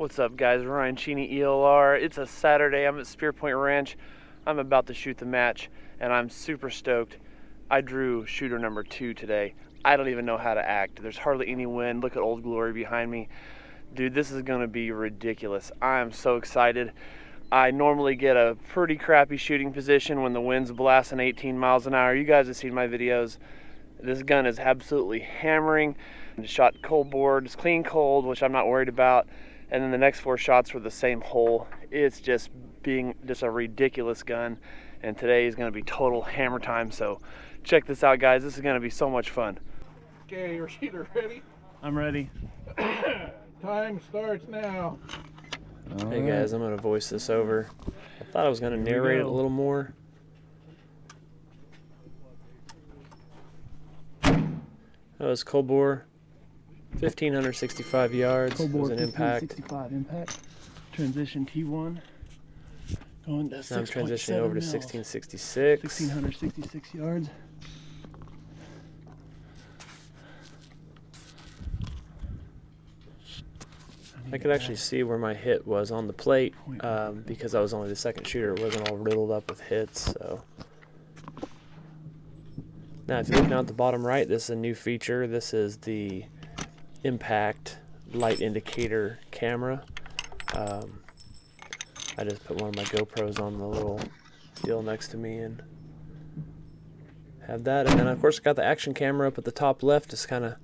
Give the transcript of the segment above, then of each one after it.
What's up, guys? RyanCheneyELR. It's a Saturday. I'm at Spearpoint Ranch. I'm about to shoot the match, and I'm super stoked. I drew shooter number 2 today. I don't even know how to act. There's hardly any wind. Look at Old Glory behind me. Dude, this is going to be ridiculous. I am so excited. I normally get a pretty crappy shooting position when the wind's blasting 18 miles an hour. You guys have seen my videos. This gun is absolutely hammering. Shot cold board. It's clean cold, which I'm not worried about. And then the next 4 shots were the same hole. It's just a ridiculous gun. And today is going to be total hammer time. So check this out, guys. This is going to be so much fun. Okay, your shooter ready? I'm ready. Time starts now. Hey guys, I'm going to voice this over. I thought I was going to narrate it a little more. That was cold bore. 1,565 yards. Cold bore, was an impact. 1,565 impact. Transition T1. Going to 6.7 Now I'm transitioning over to mils. 1666. 1,666 yards. I could actually see where my hit was on the plate because I was only the second shooter. It wasn't all riddled up with hits. So now if you look down at the bottom right, this is a new feature. This is the impact light indicator camera. I just put one of my GoPros on the little deal next to me and have that. And then of course I got the action camera up at the top left, just kind of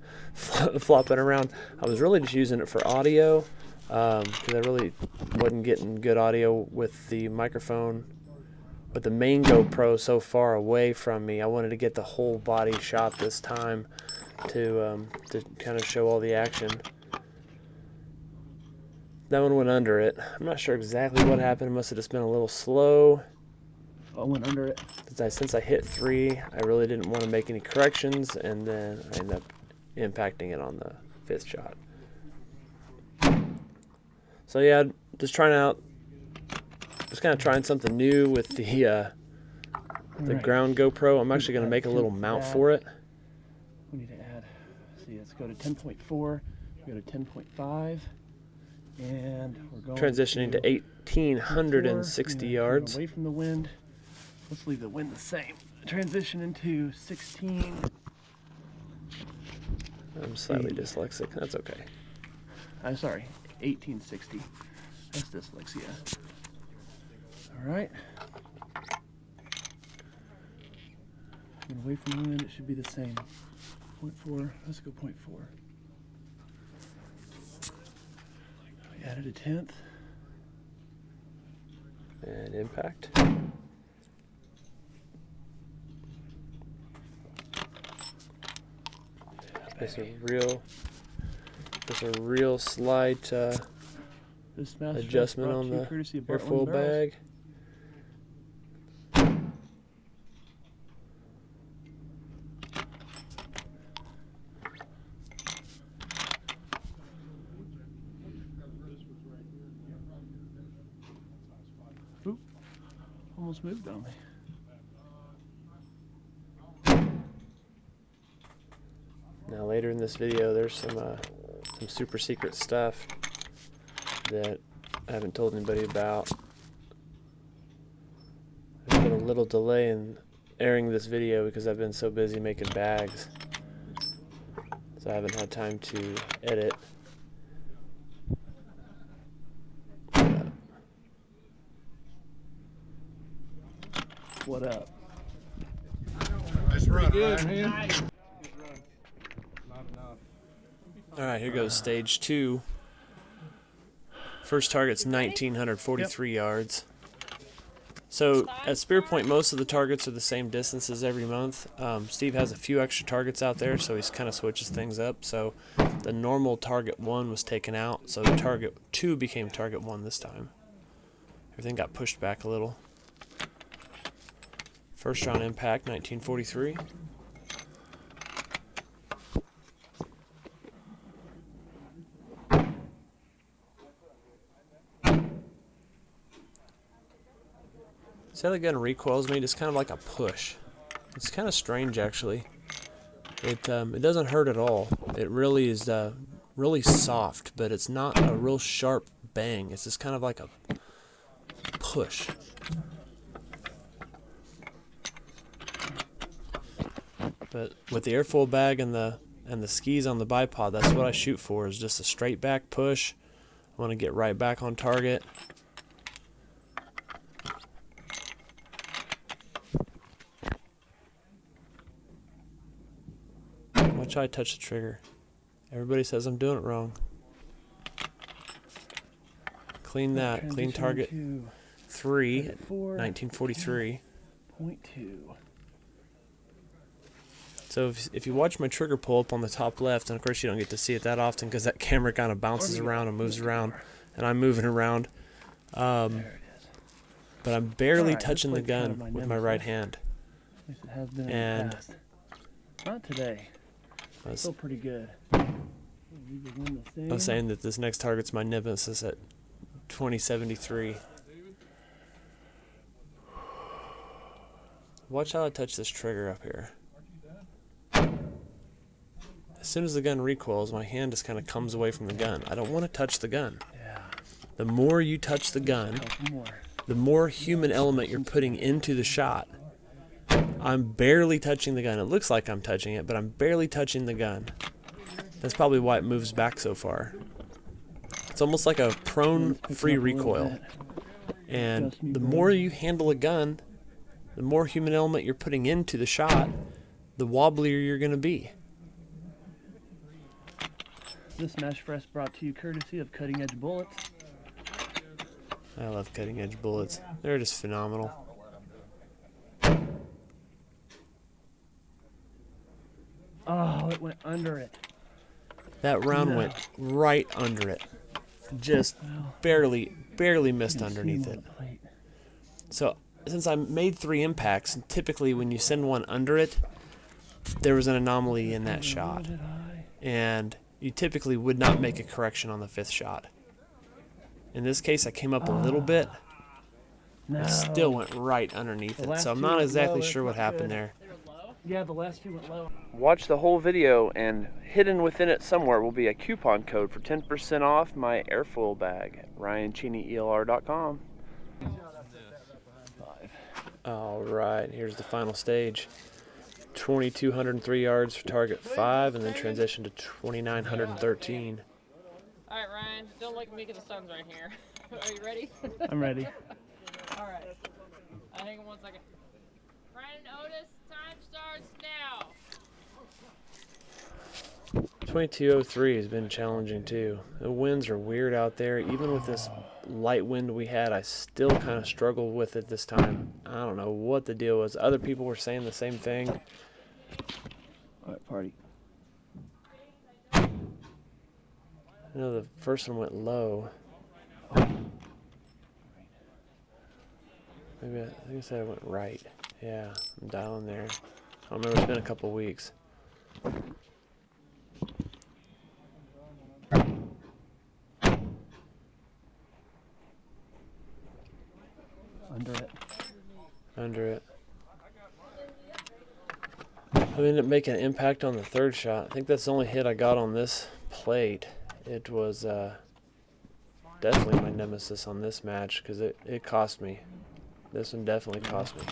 flopping around. I was really just using it for audio because I really wasn't getting good audio with the microphone, with the main GoPro so far away from me. I wanted to get the whole body shot this time to kind of show all the action. That one went under it. I'm not sure exactly what happened. It must have just been a little slow. I went under it. Since I hit 3, I really didn't want to make any corrections, and then I ended up impacting it on the 5th shot. So yeah, just kind of trying something new with the ground GoPro. I'm actually going to make a little mount for it. We need to add. See, let's go to 10.4. Go to 10.5. And we're going Transitioning to 1,860 yards. Away from the wind. Let's leave the wind the same. Transition into 16. I'm slightly dyslexic. That's okay. I'm sorry, 1860. That's dyslexia. All right. And away from the wind, it should be the same. 0.4. Let's go 0.4. We added a 10th. And impact. There's a real slight adjustment on the airfoil bag. Oop, almost moved on me. Now later in this video, there's some super secret stuff that I haven't told anybody about. There's been a little delay in airing this video because I've been so busy making bags, so I haven't had time to edit. What up? That's pretty good, man. Alright, here goes stage 2. First target's 1,943 yards. So at Spearpoint, most of the targets are the same distances every month. Steve has a few extra targets out there, so he's kind of switches things up. So the normal target 1 was taken out, so the target 2 became target 1 this time. Everything got pushed back a little. First round impact, 1943. See how the gun recoils me? It's kind of like a push. It's kind of strange, actually. It doesn't hurt at all. It really is really soft, but it's not a real sharp bang. It's just kind of like a push. But with the airfoil bag and the skis on the bipod, that's what I shoot for, is just a straight back push. I want to get right back on target. Watch how I touch the trigger. Everybody says I'm doing it wrong. Clean that. Clean target 3 at 1943. 0.2. So if you watch my trigger pull up on the top left, and of course you don't get to see it that often because that camera kind of bounces around and moves around, and I'm moving around. But I'm barely touching the gun with my right hand. At least it has been in the past. Not today. Still pretty good. I was saying that this next target's my nemesis at 2073. Watch how I touch this trigger up here. As soon as the gun recoils, my hand just kind of comes away from the gun. I don't want to touch the gun. Yeah. The more you touch the gun, the more human element you're putting into the shot. I'm barely touching the gun. It looks like I'm touching it, but I'm barely touching the gun. That's probably why it moves back so far. It's almost like a prone free recoil. And the more you handle a gun, the more human element you're putting into the shot, the wobblier you're going to be. This Smash Fresh brought to you courtesy of Cutting Edge Bullets. I love Cutting Edge Bullets. They're just phenomenal. Oh, it went under it. That round went right under it. Just barely missed underneath it. So since I made 3 impacts, and typically when you send one under it, there was an anomaly in that shot. And you typically would not make a correction on the 5th shot. In this case, I came up a little bit. It still went right underneath it, so I'm not exactly sure what happened there. Yeah, the last 2 went low. Watch the whole video, and hidden within it somewhere will be a coupon code for 10% off my airfoil bag at RyanCheneyELR.com. All right, here's the final stage. 2,203 yards for target 5, and then transition to 2,913. All right, Ryan, don't look at me because the sun's right here. Are you ready? I'm ready. All right. Hang on 1 second. Ryan and Otis, time starts now. 2203 has been challenging too. The winds are weird out there. Even with this light wind we had, I still kind of struggled with it this time. I don't know what the deal was. Other people were saying the same thing. All right, party. I know the first one went low. Maybe I think I said it went right. Yeah, I'm dialing there. I don't remember, it's been a couple weeks. Under it. Under it. I ended up making an impact on the 3rd shot. I think that's the only hit I got on this plate. It was definitely my nemesis on this match because it cost me. This one definitely cost me.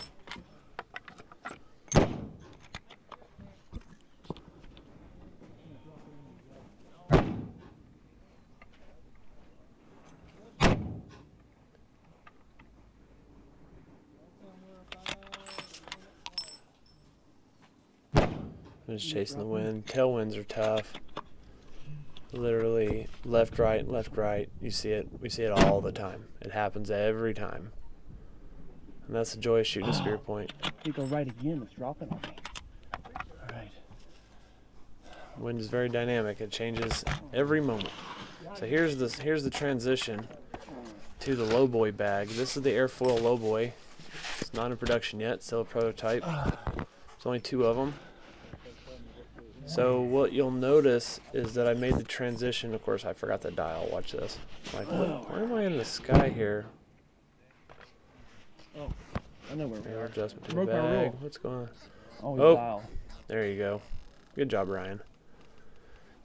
I'm just chasing the wind. Tailwinds are tough. Literally left, right, left, right. You see it. We see it all the time. It happens every time. And that's the joy of shooting a spear point. You go right again. It's dropping on me. All right. Wind is very dynamic. It changes every moment. So here's the transition to the lowboy bag. This is the airfoil lowboy. It's not in production yet. Still a prototype. There's only 2 of them. So what you'll notice is that I made the transition. Of course, I forgot the dial. Watch this. Like, why am I in the sky here? Oh, I know where we are. Adjustment to the bag. What's going on? Oh, dial. There you go. Good job, Ryan.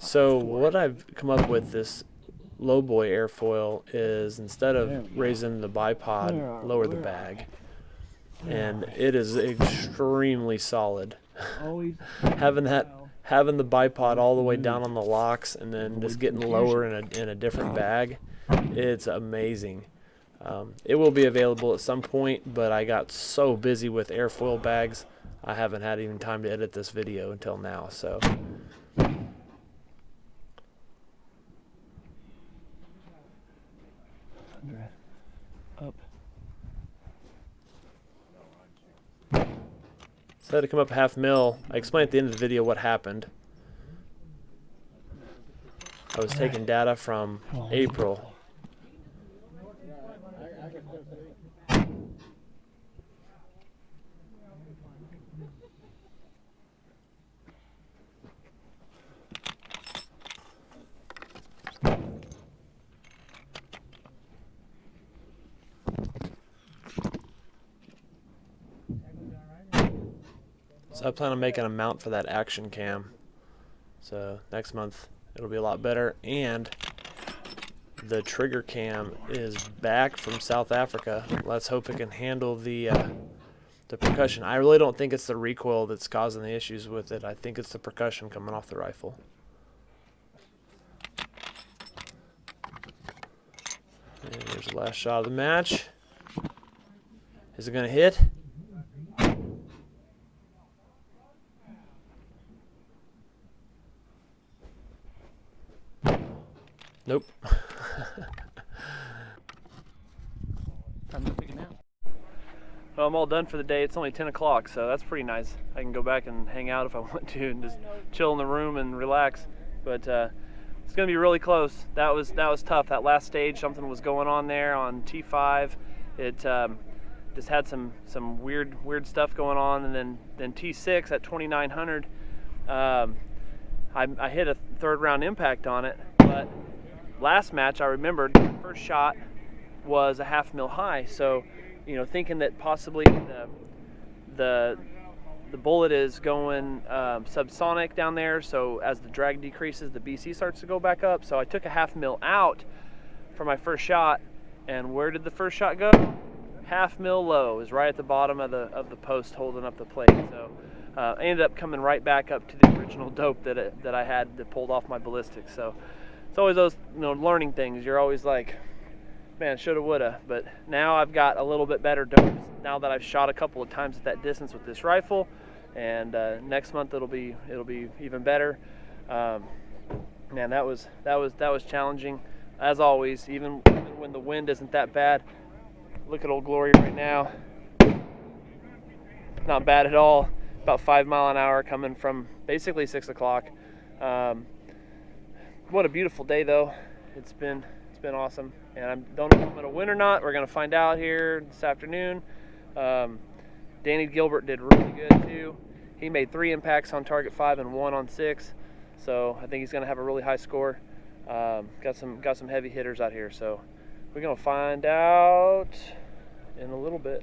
So what I've come up with this lowboy airfoil is instead of raising the bipod, lower the bag. And it is extremely solid. having the bipod all the way down on the locks and then just getting lower in a different bag, it's amazing. It will be available at some point, but I got so busy with airfoil bags, I haven't had even time to edit this video until now. So. Up. So I had to come up 1/2 mil. I explained at the end of the video what happened. I was taking data from April. So I plan on making a mount for that action cam. So next month it'll be a lot better. And the trigger cam is back from South Africa. Let's hope it can handle the percussion. I really don't think it's the recoil that's causing the issues with it. I think it's the percussion coming off the rifle. And here's the last shot of the match. Is it going to hit? Nope. Time to take a nap. Well, I'm all done for the day. It's only 10 o'clock, so that's pretty nice. I can go back and hang out if I want to and just chill in the room and relax. But it's going to be really close. That was tough. That last stage, something was going on there on T5. It just had some weird stuff going on, and then T6 at 2900. I hit a third round impact on it, but last match I remembered the first shot was a 1/2 mil high, so thinking that possibly the bullet is going subsonic down there, so as the drag decreases the BC starts to go back up. So I took a 1/2 mil out for my first shot, and where did the first shot go? 1/2 mil low. It was right at the bottom of the post holding up the plate. So I ended up coming right back up to the original dope that I had that pulled off my ballistics. So it's always those learning things. You're always like, man, shoulda, woulda. But now I've got a little bit better dopes now that I've shot a couple of times at that distance with this rifle, and next month it'll be even better. Man, that was challenging as always. Even when the wind isn't that bad. Look at Old Glory right now. Not bad at all. About 5 miles an hour coming from basically 6 o'clock. What a beautiful day though. It's been awesome, and I don't know if I'm gonna win or not. We're gonna find out here this afternoon. Danny Gilbert did really good too. He made 3 impacts on target 5 and 1 on 6, so I think he's gonna have a really high score. Got some heavy hitters out here, so we're gonna find out in a little bit.